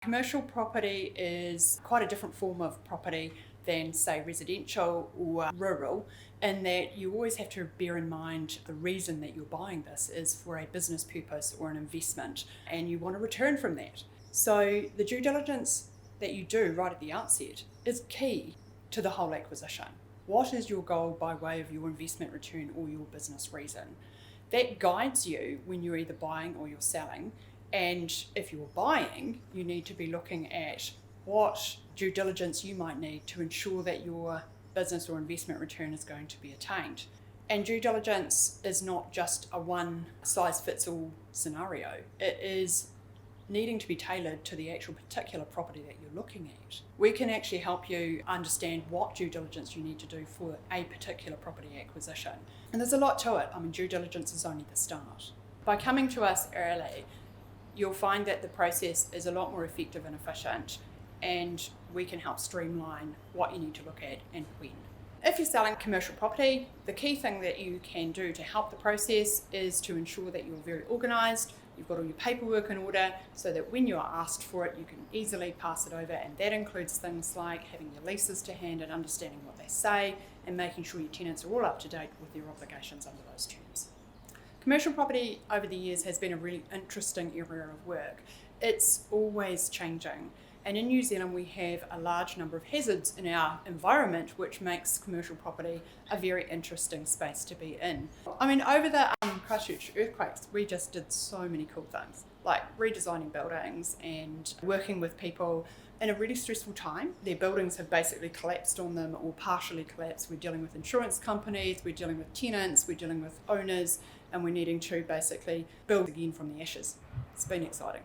Commercial property is quite a different form of property than, say, residential or rural, in that you always have to bear in mind the reason that you're buying this is for a business purpose or an investment, and you want a return from that. So the due diligence that you do right at the outset is key to the whole acquisition. What is your goal by way of your investment return or your business reason? That guides you when you're either buying or you're selling. And if you're buying, you need to be looking at what due diligence you might need to ensure that your business or investment return is going to be attained. And due diligence is not just a one-size-fits-all scenario. It is needing to be tailored to the actual particular property that you're looking at. We can actually help you understand what due diligence you need to do for a particular property acquisition. And there's a lot to it. Due diligence is only the start. By coming to us early, you'll find that the process is a lot more effective and efficient, and we can help streamline what you need to look at and when. If you're selling commercial property, the key thing that you can do to help the process is to ensure that you're very organised, you've got all your paperwork in order, so that when you are asked for it, you can easily pass it over, and that includes things like having your leases to hand and understanding what they say, and making sure your tenants are all up to date with their obligations under those terms. Commercial property over the years has been a really interesting area of work. It's always changing. And in New Zealand, we have a large number of hazards in our environment, which makes commercial property a very interesting space to be in. Over the Christchurch earthquakes, we just did so many cool things, like redesigning buildings and working with people in a really stressful time. Their buildings have basically collapsed on them or partially collapsed. We're dealing with insurance companies, we're dealing with tenants, we're dealing with owners, and we're needing to basically build again from the ashes. It's been exciting.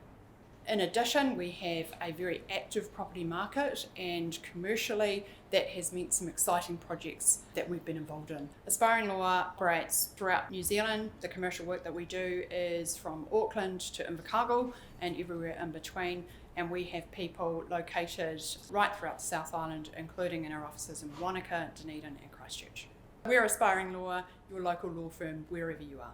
In addition, we have a very active property market, and commercially that has meant some exciting projects that we've been involved in. Aspiring Law operates throughout New Zealand. The commercial work that we do is from Auckland to Invercargill and everywhere in between, and we have people located right throughout the South Island, including in our offices in Wanaka, Dunedin and Christchurch. We're Aspiring Law, your local law firm wherever you are.